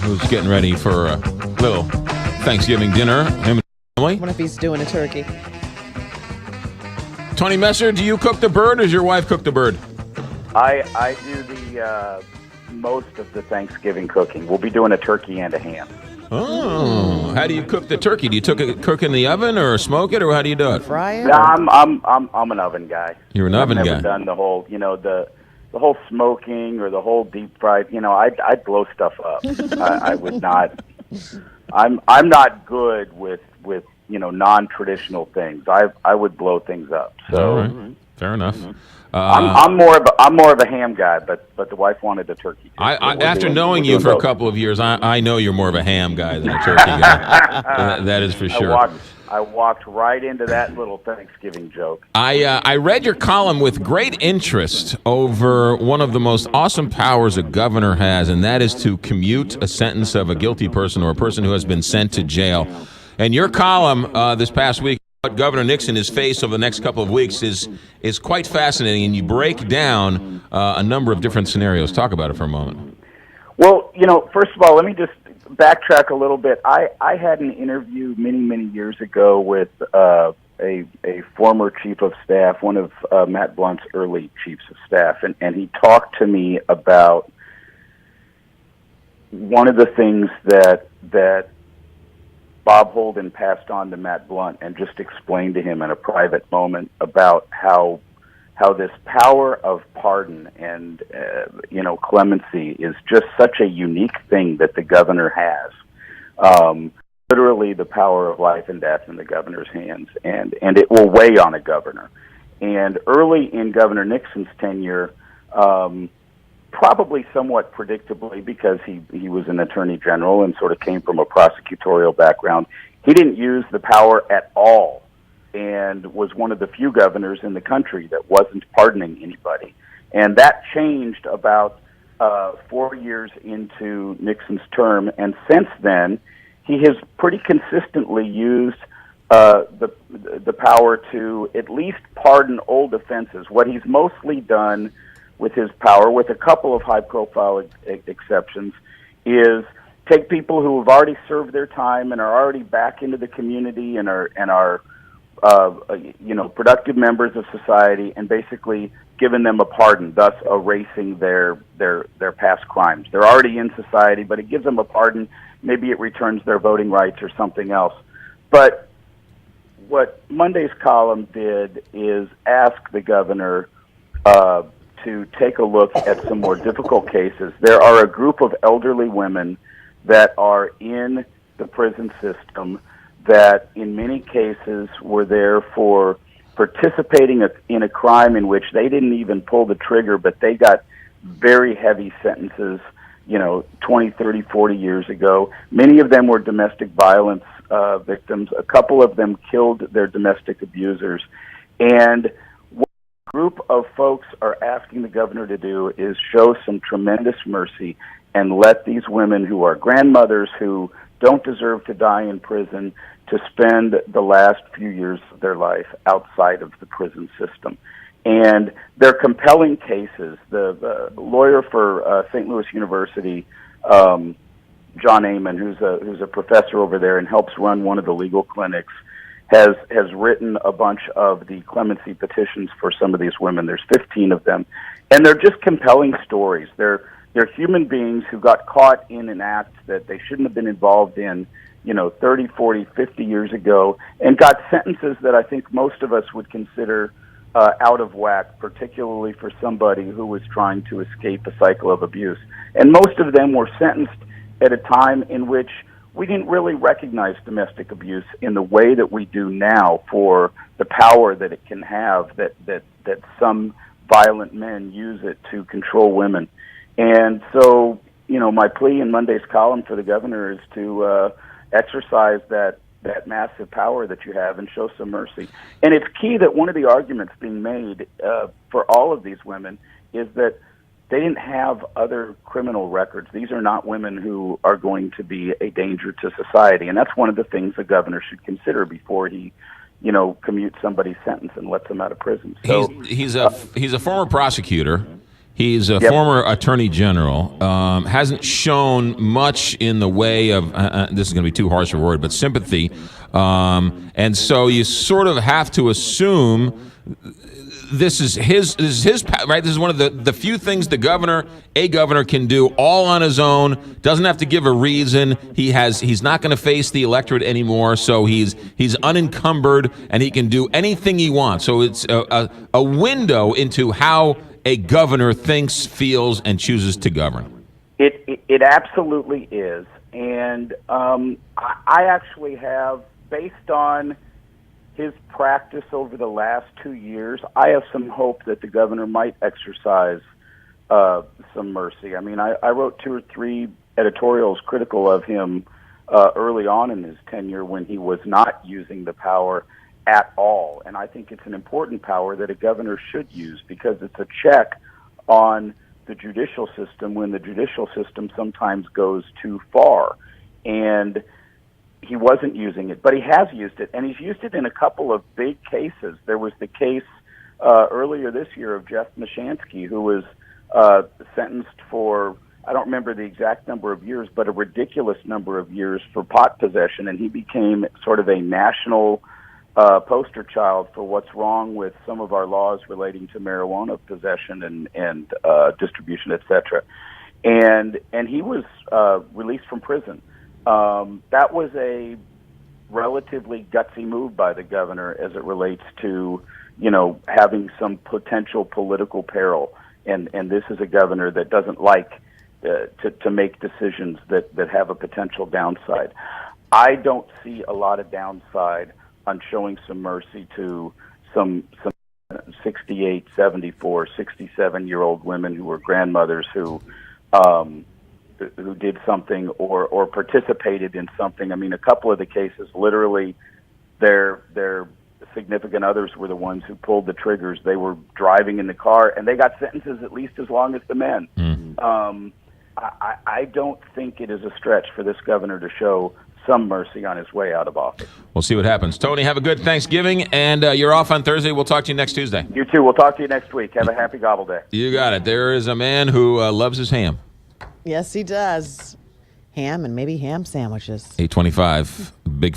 who's getting ready for a little Thanksgiving dinner, him and family. What if he's doing a turkey? Tony Messer, do you cook the bird or does your wife cook the bird? I do the most of the Thanksgiving cooking. We'll be doing a turkey and a ham. Oh, how do you cook the turkey? Do you cook in the oven or smoke it, or how do you do it? Fry it? No, I'm an oven guy. You're an oven I've guy. never done the whole, the whole smoking or the whole deep fried. I'd blow stuff up. I would not. I'm not good with non-traditional things. I would blow things up. So. All right. Fair enough. Mm-hmm. I'm more of a ham guy, but the wife wanted the turkey. After knowing you for a couple of years, I know you're more of a ham guy than a turkey guy. That is for sure. I walked right into that little Thanksgiving joke. I read your column with great interest over one of the most awesome powers a governor has, and that is to commute a sentence of a guilty person or a person who has been sent to jail. And your column this past week, what Governor Nixon is faced over the next couple of weeks is quite fascinating, and you break down a number of different scenarios. Talk about it for a moment. Well, first of all, let me just backtrack a little bit. I had an interview many years ago with a former chief of staff, one of Matt Blunt's early chiefs of staff, and he talked to me about one of the things that Bob Holden passed on to Matt Blunt and just explained to him in a private moment about how this power of pardon and clemency is just such a unique thing that the governor has. Literally, the power of life and death in the governor's hands, and it will weigh on a governor. And early in Governor Nixon's tenure, probably somewhat predictably, because he was an attorney general and sort of came from a prosecutorial background, he didn't use the power at all and was one of the few governors in the country that wasn't pardoning anybody. And that changed about 4 years into Nixon's term, and since then, he has pretty consistently used the power to at least pardon old offenses. What he's mostly done with his power, with a couple of high-profile exceptions, is take people who have already served their time and are already back into the community and are productive members of society, and basically giving them a pardon, thus erasing their past crimes. They're already in society, but it gives them a pardon. Maybe it returns their voting rights or something else. But what Monday's column did is ask the governor to take a look at some more difficult cases. There are a group of elderly women that are in the prison system that in many cases were there for participating in a crime in which they didn't even pull the trigger, but they got very heavy sentences, 20, 30, 40 years ago. Many of them were domestic violence victims. A couple of them killed their domestic abusers. And what a group of folks are asking the governor to do is show some tremendous mercy and let these women who are grandmothers who don't deserve to die in prison to spend the last few years of their life outside of the prison system. And they're compelling cases. The lawyer for St. Louis University, John Amon, who's a professor over there and helps run one of the legal clinics, has written a bunch of the clemency petitions for some of these women. There's 15 of them. And they're just compelling stories. They're human beings who got caught in an act that they shouldn't have been involved in, 30, 40, 50 years ago, and got sentences that I think most of us would consider out of whack, particularly for somebody who was trying to escape a cycle of abuse. And most of them were sentenced at a time in which we didn't really recognize domestic abuse in the way that we do now for the power that it can have, that some violent men use it to control women. And so, my plea in Monday's column for the governor is to exercise that massive power that you have and show some mercy. And it's key that one of the arguments being made for all of these women is that they didn't have other criminal records. These are not women who are going to be a danger to society. And that's one of the things the governor should consider before he, commutes somebody's sentence and lets them out of prison. So he's a former prosecutor. He's a former attorney general, hasn't shown much in the way of, this is going to be too harsh a word, but sympathy. And so you sort of have to assume this is his right. This is one of the few things a governor can do all on his own. Doesn't have to give a reason. He's not going to face the electorate anymore, so he's unencumbered and he can do anything he wants. So it's a window into how a governor thinks, feels, and chooses to govern. It absolutely is, and I actually have, based on his practice over the last 2 years, I have some hope that the governor might exercise some mercy. I mean, I wrote 2 or 3 editorials critical of him early on in his tenure when he was not using the power at all. And I think it's an important power that a governor should use because it's a check on the judicial system when the judicial system sometimes goes too far. And he wasn't using it, but he has used it, and he's used it in a couple of big cases. There was the case earlier this year of Jeff Mashansky, who was sentenced for, I don't remember the exact number of years, but a ridiculous number of years for pot possession, and he became sort of a national poster child for what's wrong with some of our laws relating to marijuana possession and distribution, etc. And he was released from prison. That was a relatively gutsy move by the governor as it relates to, having some potential political peril. And this is a governor that doesn't like to make decisions that have a potential downside. I don't see a lot of downside on showing some mercy to some 68, 74, 67-year-old women who were grandmothers who did something or participated in something. I mean, a couple of the cases, literally, their significant others were the ones who pulled the triggers. They were driving in the car, and they got sentences at least as long as the men. Mm-hmm. I don't think it is a stretch for this governor to show some mercy on his way out of office. We'll see what happens. Tony, have a good Thanksgiving, and you're off on Thursday. We'll talk to you next Tuesday. You too. We'll talk to you next week. Have a happy gobble day. You got it. There is a man who loves his ham. Yes, he does. Ham and maybe ham sandwiches. 825, big